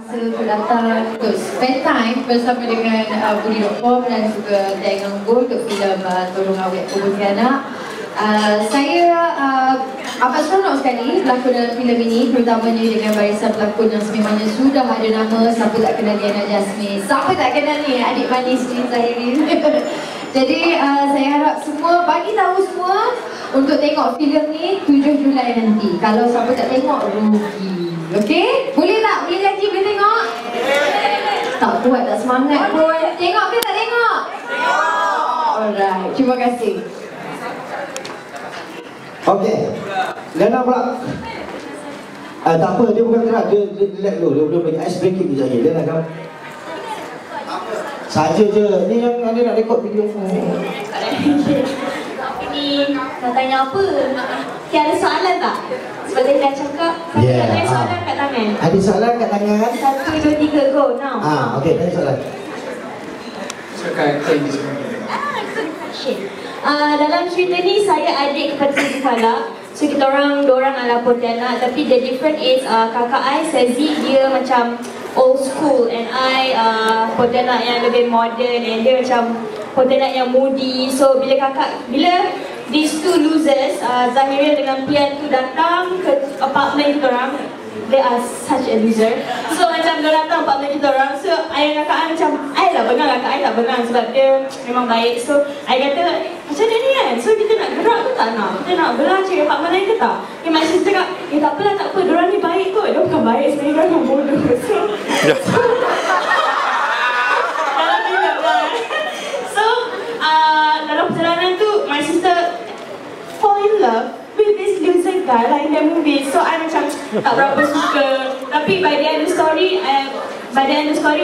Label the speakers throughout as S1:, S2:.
S1: Untuk datang untuk spend time bersama dengan Budi.com dan juga Dayang Anggur untuk filem Tolong Awet Pontianak. Saya amat seronok sekali berlakon dalam filem ini, terutamanya dengan barisan pelakon yang sememangnya sudah ada nama. Siapa tak kenal Diana Jasmine? Siapa tak kenal ni adik manis ni Zahirin? Jadi saya harap semua bagi tahu semua untuk tengok filem ni 7 Julai nanti. Kalau siapa tak tengok, rugi. Okey? Boleh tak? Boleh janji boleh tengok? Tak kuat, tak semangat pun. Tengok ke tak tengok? Tengok! Alright, terima kasih.
S2: Okey. Lena pula. Tak apa, dia bukan keras. Dia relax dulu. Dia belum bagi ice breaking je lagi. Lena kan? Saja je. Ni yang ada nak rekod video pun.
S3: Ini nak tanya apa? Ada soalan tak? Sebab tadi dah cakap, ada soalan kat tangan.
S2: Ada soalan kat tangan?
S3: 1, 2, 3, go now.
S2: Okey, tanya soalan.
S4: Cakap di sini.
S3: Dalam cerita ni saya adik kepada Siti Kala. So kita orang, dua orang adalah Pontianak, tapi the different is kakak I, Sezi, dia macam old school and I Pontianak yang lebih modern and dia macam Pontianak yang moody. So bila these two losers, Zahirin dengan Pian tu datang ke apartment kita orang, they are such a loser. So macam dia datang apartment kita orang, so ayah kakak I macam, I lah bengang, kakak I tak bengang sebab dia memang baik. So I kata, macam mana ni kan? So kita nak gerak ke tak nak? Kita nak belah cari apartment lain ke tak? Mak Sis cakap, tak apalah, tak apa, diorang ni baik kot. Dia bukan baik, sebenarnya diorang yang bodoh. So dalam perjalanan tu, my sister fall in love with this loser guy like in that movie. So I macam tak berapa suka. Tapi by the end of the story,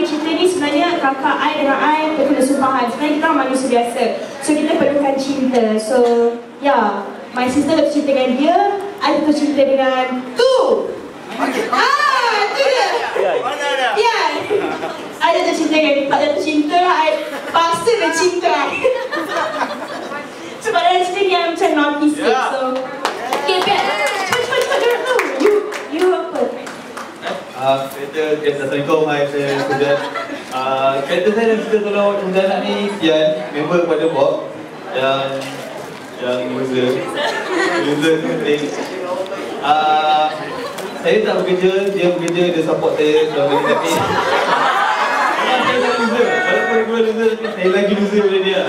S3: cerita ni sebenarnya kakak I dengan I kena sumpahan. Sebenarnya kita orang manusia biasa, so kita perlukan cinta. So yeah, my sister jatuh cinta dengan dia, I jatuh cinta dengan tu. Tu dia. Ya. I jatuh cinta dengan dia, tak jatuh cinta, I paksa dia cinta. Sebab dalam cerita ni I macam naughty sikit. So okay, Pian, cepat gerak tu. You apa?
S5: Assalamualaikum, hai, saya Sudan. Karakter saya dalam cerita Tolong Awet Pontianak ni Pian, member kepada Bob yang loser tu penting. Saya tak bekerja, dia bekerja, dia support saya selama ni. Tapi saya tak loser, walaupun regular loser, tapi saya lagi loser daripada dia.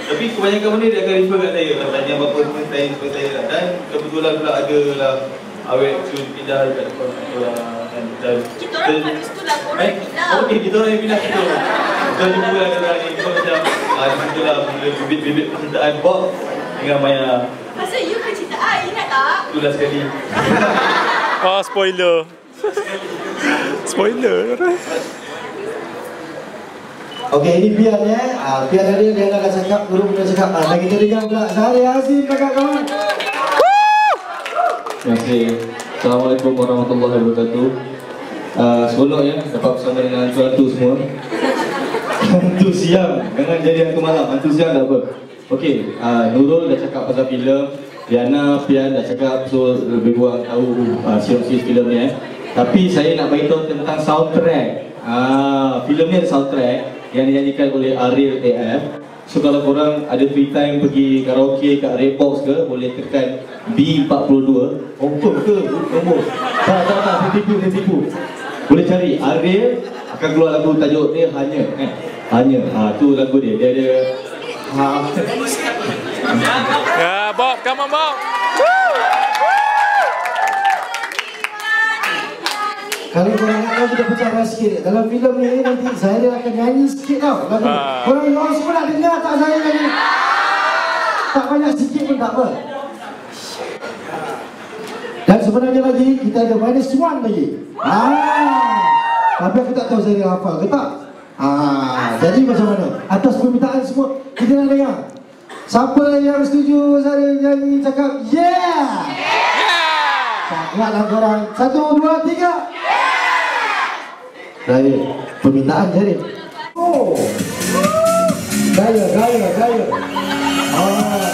S5: Tapi kebanyakan benda dia akan refer kat saya, tanya apa-apa semua saya refer saya. Dan kebetulan pula ada lah Awet tu pindah dekat depan dan
S3: kita orang pada situ lah, korang pindah.
S5: Okey, kita orang yang pindah situ. Kita jumpa lah orang ni, kita macam situ lah bibit-bibit percintaan Bob dengan Maya.
S3: Pasal you percintaan, ingat tak?
S5: Itulah sekali.
S6: Spoiler. Spoiler.
S2: Okey, ini Pian ya. Pian tadi dia nak cakap, guru nak cakap. Dan kita dengar pula Zahari Azim kawan-kawan.
S7: Terima kasih. Assalamualaikum warahmatullahi wabarakatuh. Seronok ya dapat bersama dengan hantu semua. Hantu siang, jangan jadi hantu malam. Hantu siang tak apa. Okey, Nurul dah cakap pasal filem, Diana, Pian dah cakap, so lebih kurang tahu sinopsis filem ni Tapi saya nak beritahu tentang soundtrack. Filem ni ada soundtrack yang dinyanyikan oleh Ariel AF. So kalau korang ada free time pergi karaoke kat Redbox ke, boleh tekan B42. Confirm ke nombor? Tak, saya tipu. Boleh cari Ariel, akan keluar lagu tajuk dia Hanya. Hanya, tu lagu dia. Dia ada
S6: Ya, Bob, come on Bob.
S2: Kalau korang nak kita bicara sikit dalam filem ni, nanti saya akan nyanyi sikit tau lagu. Korang semua nak dengar tak saya nyanyi? Tak banyak, sikit pun tak apa. Dan sebenarnya lagi kita ada -1 lagi. Tapi aku tak tahu saya hafal ke tak. Jadi macam mana? Atas permintaan semua kita nak dengar. Siapa yang setuju saya nyanyi cakap yeah. Tak kuatlah korang. 1, 2, 3. Dari permintaan jadi. Gaya.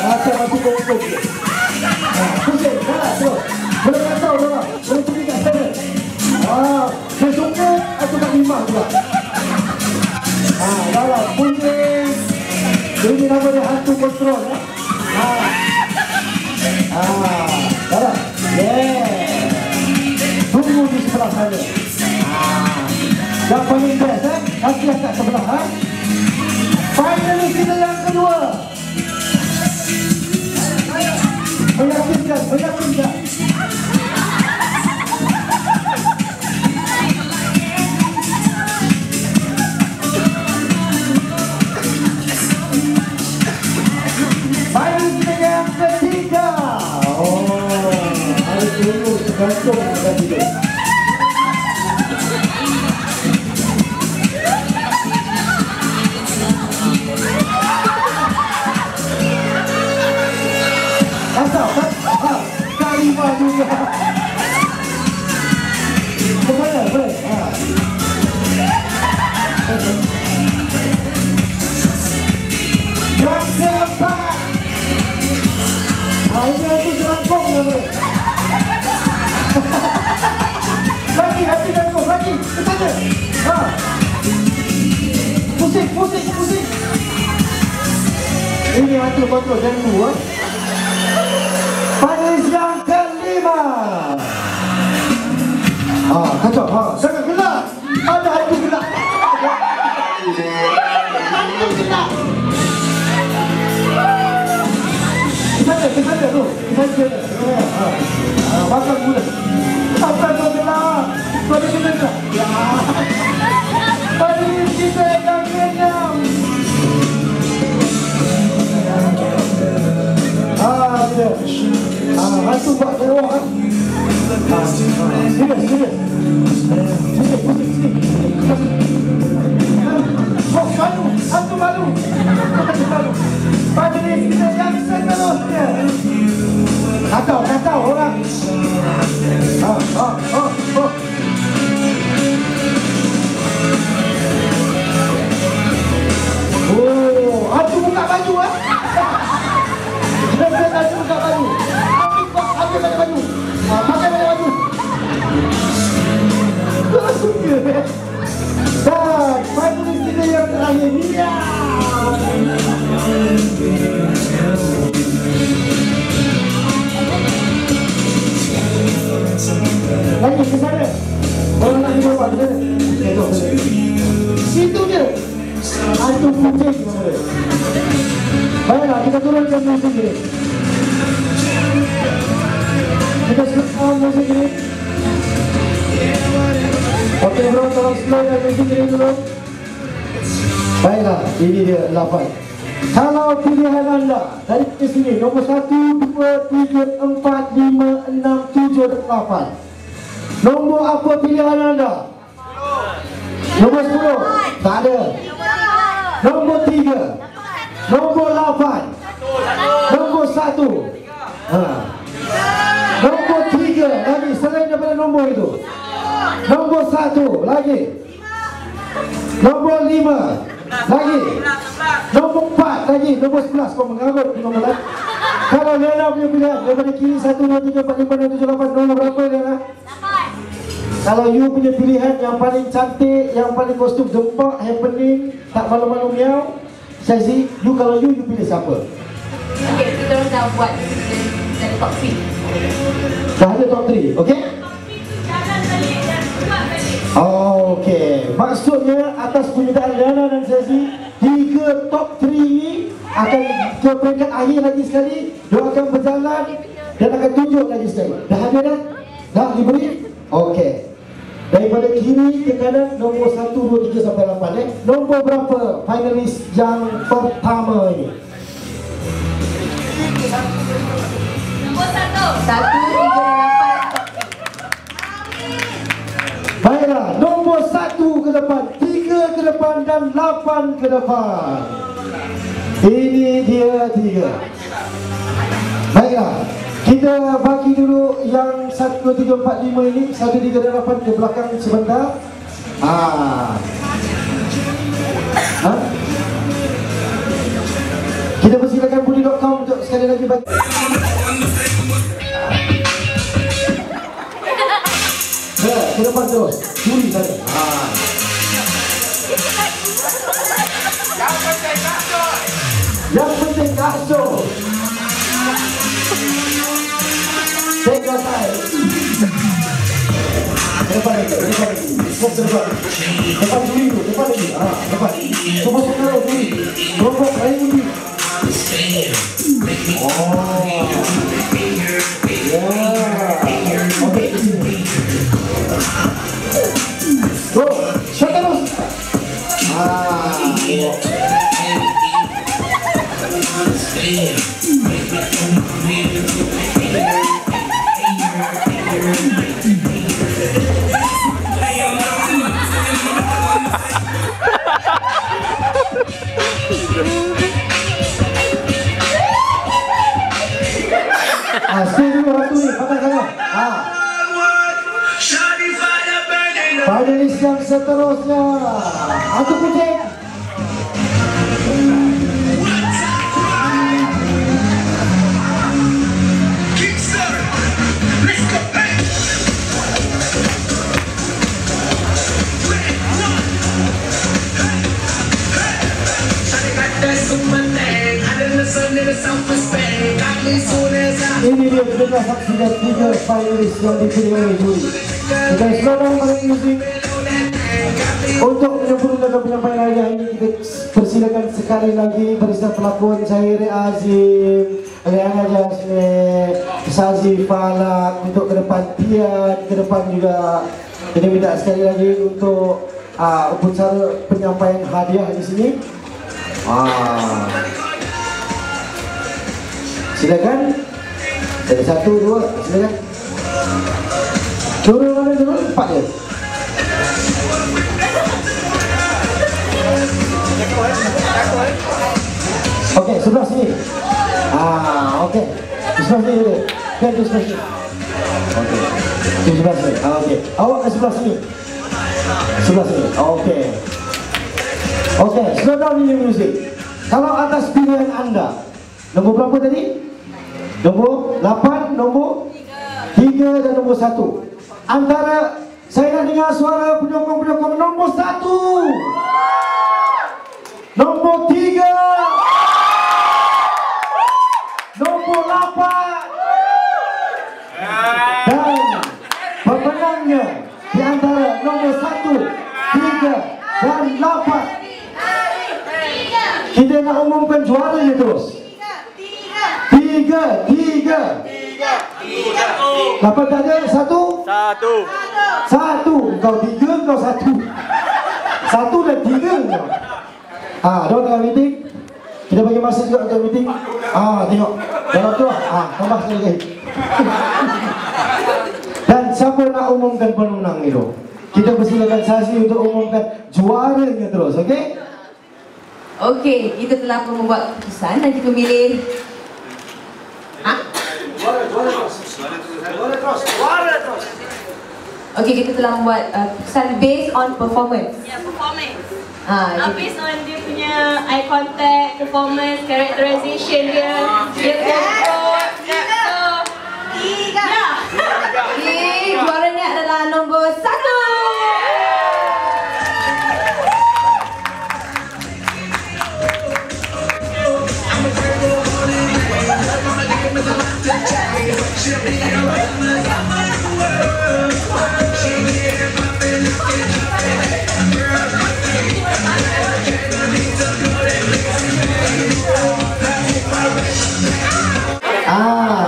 S2: Macam masih kongkong. Pusing, jalan terus. Boleh kacau orang. Boleh pergi kat sana. Saya suka atau tak Lima juga. Dalam bunyi ini namanya hantu kontrol ya. Dalam. Tunggu di sebelah sana. Yang paling best kaki angkat sebelah. Finally kita yang kedua. Meyakinkan. Finally kita yang ketiga. Harus tunggu segantung dan tidur. Kalima juga. Boleh. Yang keempat. Ini aku serangkong ya, boleh. Lagi, hati dan kau, lagi. Kesana. Pusing. Ini hantu kontrol, jangan buat. Panis yang kelima. Kacau. Sangat gelap. Ada hantu gelap. Kesana tu. Makan gula. Apa kau gelap? Kau ada gelap. Panis kita yang keenam. Hantu buat teruk kan? Sini. Hantu malu. Pada ni kita yang seterusnya. Kacau orang. Hantu buka baju Hantu buka baju. Ambil balik baju. Pakai balik baju. Suka. Dan panulis kita yang terakhir. Lagi ke sana. Orang nak hidup apa ke sana? Situ je. Hantu kucing. Baiklah, kita turunkan musik ini. Kita turunkan musik ini. Okey bro, tolong slow ya musik ini dulu. Baiklah, ini dia 8. Kalau pilihan anda dari sini nombor 1, 2, 3, 4, 5, 6, 7 dan 8. Nombor apa pilihan anda? Nombor 10. Tak ada. Nombor 3. Nombor 8. Nombor 1. Nombor 3 lagi selain daripada nombor itu. Nombor 1 lagi. Nombor 5 lagi. Nombor 4 lagi. Nombor 11 kau mengarut di nombor lain. Kalau Lena punya pilihan daripada kiri 1, 2, 3, 4, 5, 6, 7, 8. Nombor berapa Lena? Kalau you punya pilihan yang paling cantik, yang paling kostum gempak, happening, tak malu-malu miau, saya si, you kalau you pilih siapa?
S3: Okay, kita orang dah buat dari top 3.
S2: Dah ada top 3, okay? Okay, maksudnya atas permintaan Liana dan Sesi, 3 top 3 ini akan ke peringkat akhir lagi sekali. Dia akan berjalan dan akan tunjuk lagi sekali. Dah ada dah? Dah diberi? Okay. Daripada kiri ke kanan, nombor 1, 2, 3 sampai 8 Nombor berapa finalis yang pertama ini?
S3: Nombor 1. 1, 3, 8.
S2: Baiklah, nombor 1 ke depan, 3 ke depan dan 8 ke depan. Ini dia 3. Baiklah, kita bagi dulu yang 1, 2, 3, 4, 5 ini 1, 3 dan 8 ke belakang sebentar. Kita persilakan budi.com untuk sekali lagi bagi. Ke depan terus, curi saja. Masuk. Take your time. Depan lagi. Depan dulu, depan lagi. Depan. Coba sekarang dulu. Rombok lain dulu. Oh. Yeah. Okay. Go. Shot terus. Setuju waktu ni, pakai sana. Finalis yang seterusnya, Atu Kucing. Ini dia kita saksikan 3 finalis yang dipilih oleh juri. Kita sekarang main musik untuk menyempurnakan penyampaian hari ini. Kita persilakan sekali lagi barisan pelakon Syahiri Azim, Leana Jasmine, Sazi Falak untuk ke depan Tian, ke depan juga. Jadi minta sekali lagi untuk upacara penyampaian hadiah di sini. Silakan. Ada 1, 2, silakan. Turun mana dulu? 4 je. Okey, sebelah sini. Okey. Di sebelah sini dulu. Kan di sebelah sini. Okey. Di sebelah sini. Okey. Awak ke sebelah sini. Sebelah sini. Okey. Okey, slow down ini music. Kalau atas pilihan anda, nombor berapa tadi? Nombor 8, nombor 3 dan nombor 1. Antara saya nak dengar suara penyokong-penyokong nombor 1, nombor 3, nombor 8 dan pemenangnya di antara nombor 1, 3 dan 8. Kita nak umumkan juaranya terus. 3. Dapat tak ada? 1. Kau 3, kau 1. 1 dan 3 kau. Dia tengah meeting. Kita bagi masa juga untuk meeting. Tengok. Dalam tu tambah sekali lagi. Dan siapa nak umumkan pemenang itu? Kita persilakan Sazi untuk umumkan juaranya terus, okey?
S8: Okey, kita telah pun membuat keputusan dan kita memilih Juara terus. Okey, kita telah membuat keputusan based on performance.
S3: Ya, performance.
S8: Based
S3: on dia punya eye contact, performance, characterization dia control.
S8: Juaranya adalah nombor 1.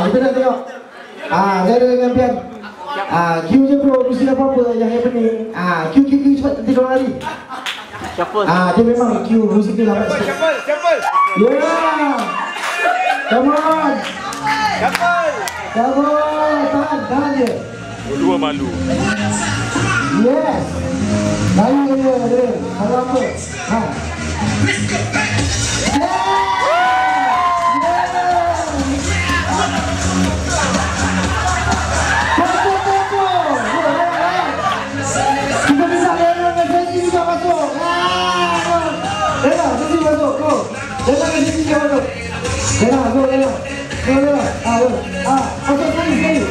S2: Kita nak tengok. Saya dengan Pian. Q je bro, mesti apa-apa yang happening. Q cepat nanti korang lari. Dia memang Q musik dia lambat sikit. Yeah. Come on. Tahan je.
S6: Dua malu.
S2: Yes. Lalu dia. Kalau apa? Go. Masuk sekali.